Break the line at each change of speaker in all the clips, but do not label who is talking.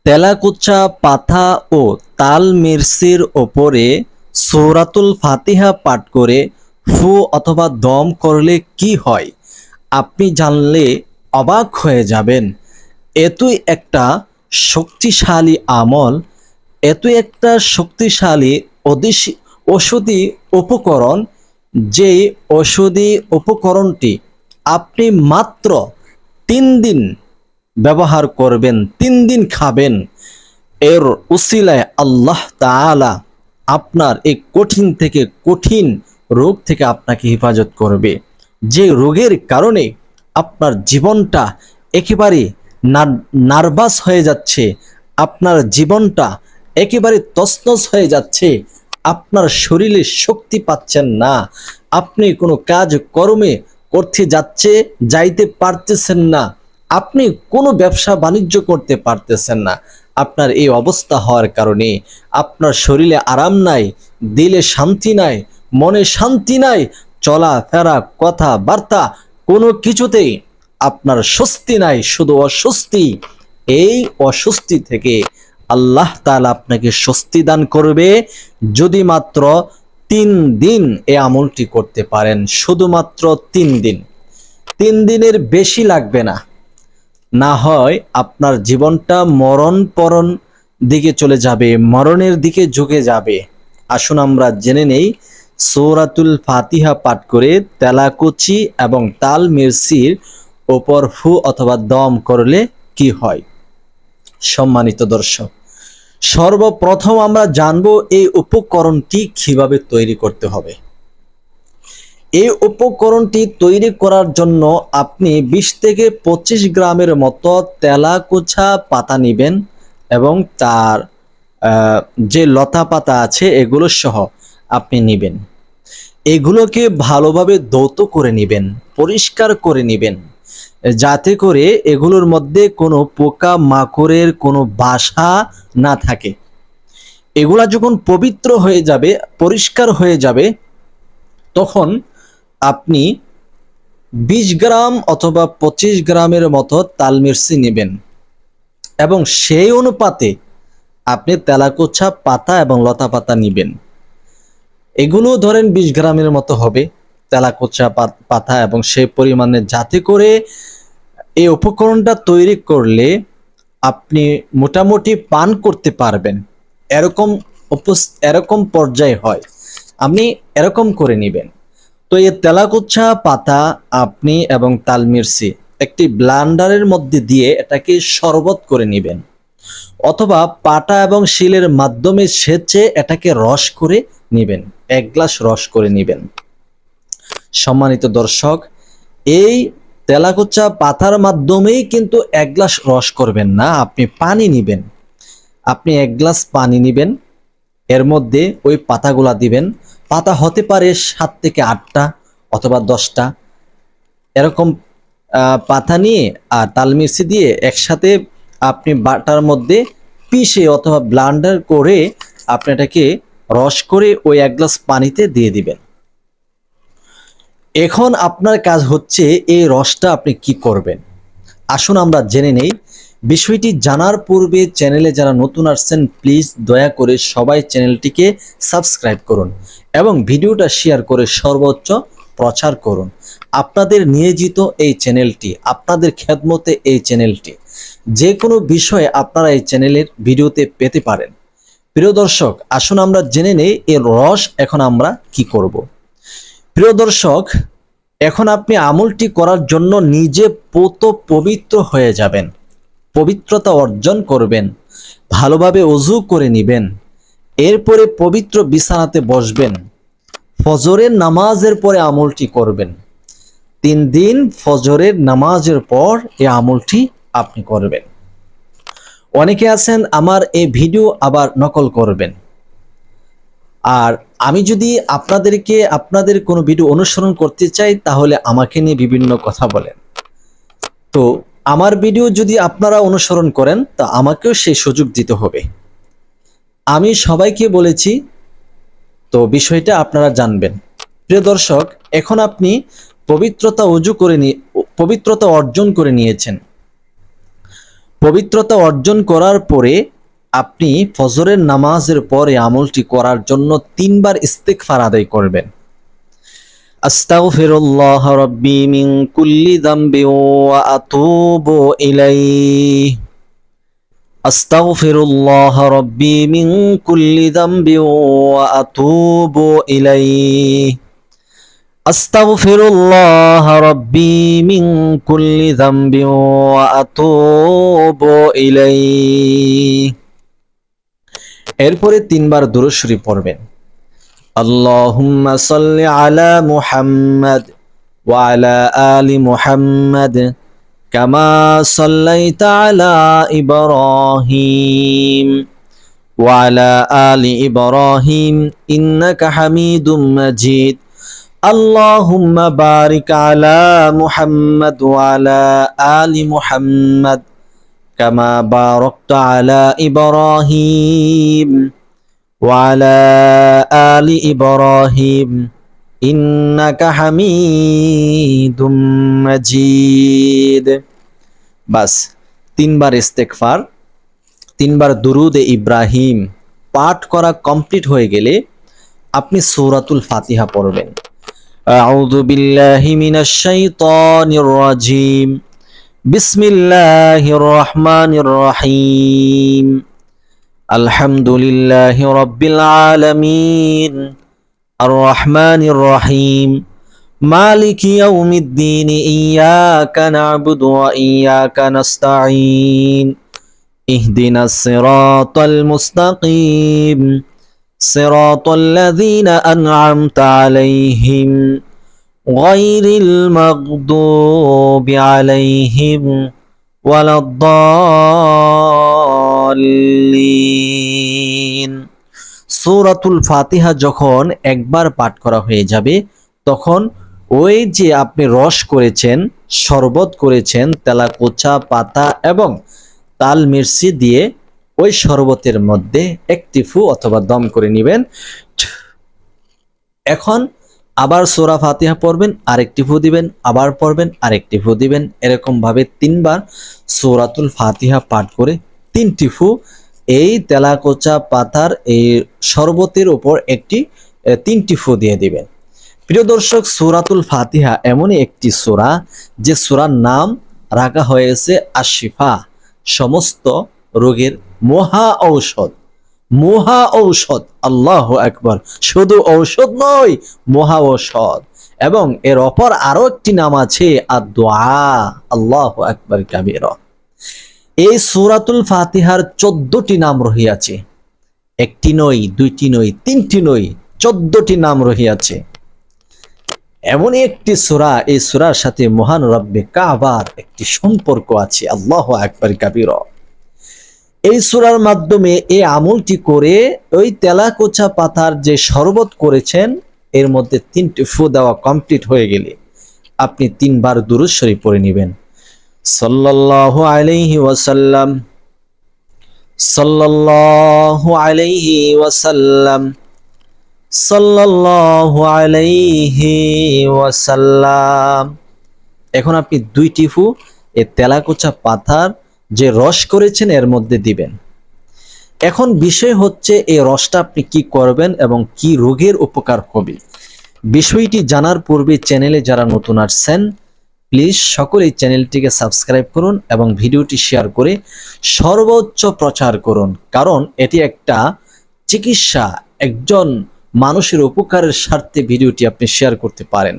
তেলাকুচা পাতা ও তাল মির্চির ওপরে সূরাতুল ফাতিহা পাঠ করে ফু অথবা দম করলে কি হয় আপনি জানলে অবাক হয়ে যাবেন। এতই একটা শক্তিশালী আমল, এতই একটা শক্তিশালী ওষুধি উপকরণ, যেই ওষুধি উপকরণটি আপনি মাত্র 3 দিন ব্যবহার করবেন, 3 দিন খাবেন, এর উসিলায় আল্লাহ তাআলা আপনার এই কঠিন থেকে কঠিন রোগ থেকে আপনাকে হেফাজত করবে। যে রোগের কারণে আপনার জীবনটা একেবারে নার্ভাস হয়ে যাচ্ছে, আপনার জীবনটা একেবারে তছনছ হয়ে যাচ্ছে, আপনার শরীরে শক্তি পাচ্ছেন না, আপনি কোনো কাজ কর্মে করতে যাইতে পারতেছেন না, আপনি কোনো ব্যবসা বাণিজ্য করতে পারতেছেন না। আপনার এই অবস্থা হওয়ার কারণে আপনার শরীরে আরাম নাই, দিলে শান্তি নাই, মনে শান্তি নাই, চলাফেরা কথাবার্তা কোনো কিছুতেই আপনার স্বস্তি নাই, শুধু অস্বস্তি। এই অস্বস্তি থেকে আল্লাহ তাআলা আপনাকে স্বস্তি দান করবে যদি মাত্র 3 দিন এই আমলটি করতে পারেন। শুধুমাত্র 3 দিন, 3 দিনের বেশি লাগবে না, না হয় আপনার জীবনটা মরণপরণ দিকে চলে যাবে, মরণের দিকে ঝুঁকে যাবে। আসুন আমরা জেনে নেই সূরাতুল ফাতিহা পাঠ করে তেলাকুচি এবং তাল মির্চির ওপর ফু অথবা দম করলে কি হয়। সম্মানিত দর্শক, সর্বপ্রথম আমরা জানবো এই উপকরণটি কিভাবে তৈরি করতে হবে। এই উপকরণটি তৈরি করার জন্য আপনি 20 থেকে 25 গ্রামের মতো তেলাকুচা পাতা নেবেন এবং তার যে লতা পাতা আছে এগুলো সহ আপনি নেবেন। এগুলোকে ভালোভাবে ধৌত করে নেবেন, পরিষ্কার করে নেবেন, যাতে করে এগুলোর মধ্যে কোনো পোকা মাকড়ের কোনো বাসা না থাকে। এগুলা যখন পবিত্র হয়ে যাবে, পরিষ্কার হয়ে যাবে, তখন আপনি 20 গ্রাম অথবা 25 গ্রামের মতো তাল মির্চি নেবেন এবং সেই অনুপাতে আপনি তেলাকুচা পাতা এবং লতা পাতা নেবেন। এগুলো ধরেন 20 গ্রামের মতো হবে তেলাকুচা পাতা এবং সেই পরিমাণে, যাতে করে এই উপকরণটা তৈরি করলে আপনি মোটামুটি পান করতে পারবেন, এরকম পর্যায়ে হয়। আপনি এরকম করে নেবেন। তো এই তেলাকুচা পাতা আপনি এবং তাল মির্চি একটি ব্লেন্ডারের মধ্যে দিয়ে এটাকে শরবত করে নেবেন, অথবা পাটা এবং শিলের মাধ্যমে সেচে এটাকে রস করে নেবেন, 1 গ্লাস রস করে নেবেন। সম্মানিত দর্শক, এই তেলাকুচা পাতার মাধ্যমেই কিন্তু 1 গ্লাস রস করবেন না, আপনি পানি নেবেন। আপনি 1 গ্লাস পানি নেবেন, এর মধ্যে ওই পাতাগুলা দিবেন। পাতা হতে পারে 7 থেকে 8টা অথবা 10টা, এরকম পাতা নিয়ে আর তাল মির্চি দিয়ে একসাথে আপনি বাটার মধ্যে পিষে অথবা ব্লেন্ডার করে আপনি এটাকে রস করে ওই 1 গ্লাস পানিতে দিয়ে দিবেন। এখন আপনার কাজ হচ্ছে এই রসটা আপনি কি করবেন। আসুন আমরা জেনে নেই। বিষয়টি জানার পূর্বে চ্যানেলে যারা নতুন আসছেন, প্লিজ দয়া করে সবাই চ্যানেলটিকে সাবস্ক্রাইব করুন এবং ভিডিওটা শেয়ার করে সর্বোচ্চ প্রচার করুন। আপনাদের নিয়োজিত এই চ্যানেলটি, আপনাদের খেদমতে এই চ্যানেলটি, যে কোনো বিষয়ে আপনারা এই চ্যানেলের ভিডিওতে পেতে পারেন। প্রিয় দর্শক, আসুন আমরা জেনে নেই এর রস এখন আমরা কি করব। প্রিয় দর্শক, এখন আপনি আমলটি করার জন্য নিজে পবিত্র হয়ে যাবেন, পবিত্রতা অর্জন করবেন, ভালোভাবে ওযু করে নেবেন, এরপরে পবিত্র বিছানাতে বসবেন, ফজরের নামাজের পরে আমলটি করবেন। 3 দিন ফজরের নামাজের পর এই আমলটি আপনি করবেন। অনেকে আছেন আমার এই ভিডিও আবার নকল করবেন, আর আমি যদি আপনাদের কোনো ভিডিও অনুসরণ করতে চাই তাহলে আমাকে নিয়ে বিভিন্ন কথা বলেন। তো আমার ভিডিও যদি আপনারা অনুসরণ করেন তা আমাকেও সেই সুযোগ দিতে হবে। আমি সবাইকে বলেছি, তো বিষয়টা আপনারা জানবেন। প্রিয় দর্শক, এখন আপনি পবিত্রতা অর্জন করে নিয়েছেন। পবিত্রতা অর্জন করার পরে আপনি ফজরের নামাজের পরে আমলটি করার জন্য 3 বার ইস্তিগফার আদায় করবেন। আস্তাগফিরুল্লাহ রাব্বি মিন কুল্লি যামবি ওয়া আতুবু ইলাইহি। আস্তাগফিরুল্লাহ রাব্বি মিন কুল্লি যামবি ওয়া আতুবু ইলাইহি। আস্তাগফিরুল্লাহ রাব্বি মিন কুল্লি যামবি ওয়া আতুবু ইলাইহি। এরপরে 3 বার দুরূদ শরীফ পড়বেন। আল্লাহুম্মা সাল্লি আলা মুহাম্মাদ ওয়া আলা আলি মুহাম্মাদ কামা সাল্লাইতা আলা ইব্রাহিম ওয়া আলা আলি ইব্রাহিম ইন্নাকা হামিদুম মাজিদ। আল্লাহুম্মা বারিক আলা মুহাম্মাদ ওয়া আলা আলি মুহাম্মাদ কামা বারাকতা আলা ইব্রাহিম ওয়া আলা আলি ইব্রাহিম ইন্নাকা হামিদুম মাজিদ। বাস 3 বার ইস্তেগফার, 3 বার দুরুদে ইব্রাহিম পাঠ করা কমপ্লিট হয়ে গেলে আপনি সূরাতুল ফাতিহা পড়বেন। আউযু বিল্লাহি মিনাশ শাইতানির রাজিম। বিসমিল্লাহির রহমানির রহিম। আলহামদুলিল্লাহি রাব্বিল আলামিন আর রহমানির রহিম মালিকি ইয়াউমিদ্দিন ইয়্যাকা না'বুদু ওয়া ইয়্যাকা নাস্তাঈন ইহদিনাস সিরাতাল মুস্তাকিম সিরাতাল লাযীনা আন'আমতা আলাইহিম গায়রিল মাগদুবি আলাইহিম ওয়ালাদ-দাল্লিন। সূরাতুল ফাতিহা যখন একবার পাঠ করা হয়ে যাবে তখন ওই যে আপনি রস করেছেন, শরবত করেছেন, তেলাকুচা পাতা এবং তাল মির্চি দিয়ে ওই শরবতের মধ্যে একটি ফু অথবা দম করে নেবেন। এখন আবার সূরা ফাতিহা পড়বেন, আরেকটি ফু দিবেন, আবার পড়বেন, আরেকটি ফু দিবেন। এরকম ভাবে 3 বার সূরাতুল ফাতিহা পাঠ করে 3টি ফু এই তেলাকুচা পাতার এই শরবতের উপর 3টি ফু দিয়ে দিবেন। প্রিয় দর্শক, সূরাতুল ফাতিহা এমনই একটি সূরা যে সূরার নাম রাখা হয়েছে আশ-শিফা, সমস্ত রোগের মহা ঔষধ। মহা ঔষধ, আল্লাহু আকবার। শুধু ঔষধ নয়, মহা ঔষধ। এবং এর অপর আরো একটি নাম আছে আদ-দুআ, আল্লাহু আকবার কাবীরা। এই সূরাতুল ফাতিহার 14টি নাম রহিয়াছে। একটি নয়, দুইটি নয়, 3টি নয়, 14টি নাম রহিয়াছে। এমনই একটি সূরা, এই সূরার সাথে মহান রব্বে কাবার একটি সম্পর্ক আছে, আল্লাহু আকবার কাবীরা। এই সূরার মাধ্যমে এই আমলটি করে ওই তেলাকুচা পাতার যে শরবত করেছেন এর মধ্যে 3টি ফু দেওয়া কমপ্লিট হয়ে গেলে আপনি 3 বার দুরূদ শরীফ পড়ে নেবেন। সাল্লাল্লাহু আলাইহি ওয়াসাল্লাম, সাল্লাল্লাহু আলাইহি ওয়াসাল্লাম, সাল্লাল্লাহু আলাইহি ওয়াসাল্লাম। এখন আপনি 2টি ফু এই তেলাকুচা পাতার যে রস করেছেন এর মধ্যে দিবেন। এখন বিষয় হচ্ছে এই রসটা আপনি কি করবেন এবং কি রোগের উপকার হবে। বিষয়টি জানার পূর্বে চ্যানেলে যারা নতুন আসছেন প্লিজ সকলেই চ্যানেলটিকে সাবস্ক্রাইব করুন এবং ভিডিওটি শেয়ার করে সর্বোচ্চ প্রচার করুন, কারণ এটি একটা চিকিৎসা। একজন মানুষের উপকারের স্বার্থে ভিডিওটি আপনি শেয়ার করতে পারেন।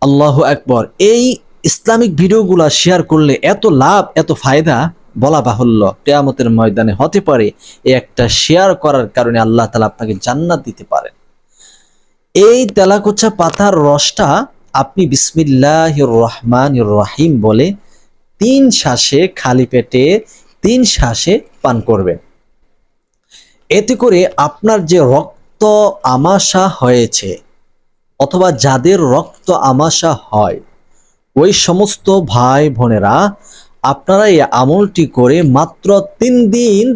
আল্লাহু আকবার। এই ইসলামিক ভিডিওগুলা শেয়ার করলে এত লাভ, এত ফায়দা বলা বাহুল্য। কিয়ামতের ময়দানে হতে পারে এই একটা শেয়ার করার কারণে আল্লাহ তাআলা আপনাকে জান্নাত দিতে পারেন। এই তেলাকুচা পাতার রসটা আপনি বিসমিল্লাহির রহমানির রহিম বলে 3 শ্বাসে, খালি পেটে 3 শ্বাসে পান করবেন। এতে করে আপনার যে রক্ত আমাশা হয়েছে অথবা যাদের রক্ত আমাশা হয় ওই সমস্ত ভাই বোনেরা আপনারা এই আমলটি করে মাত্র 3 দিন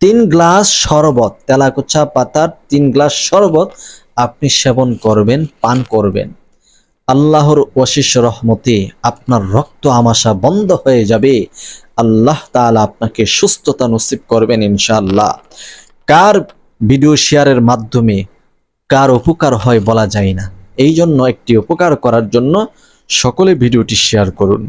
3 গ্লাস শরবত, তেলাকুচা পাতার 3 গ্লাস শরবত আপনি সেবন করবেন, পান করবেন। আল্লাহর অশেষ রহমতে আপনার রক্ত আমাশা বন্ধ হয়ে যাবে। আল্লাহ তাআলা আপনাকে সুস্থতা নসিব করবেন ইনশাআল্লাহ। কার ভিডিও শেয়ারের মাধ্যমে কার উপকার হয় বলা যায় না, এই জন্য একটি উপকার করার জন্য সকলে ভিডিওটি শেয়ার করুন।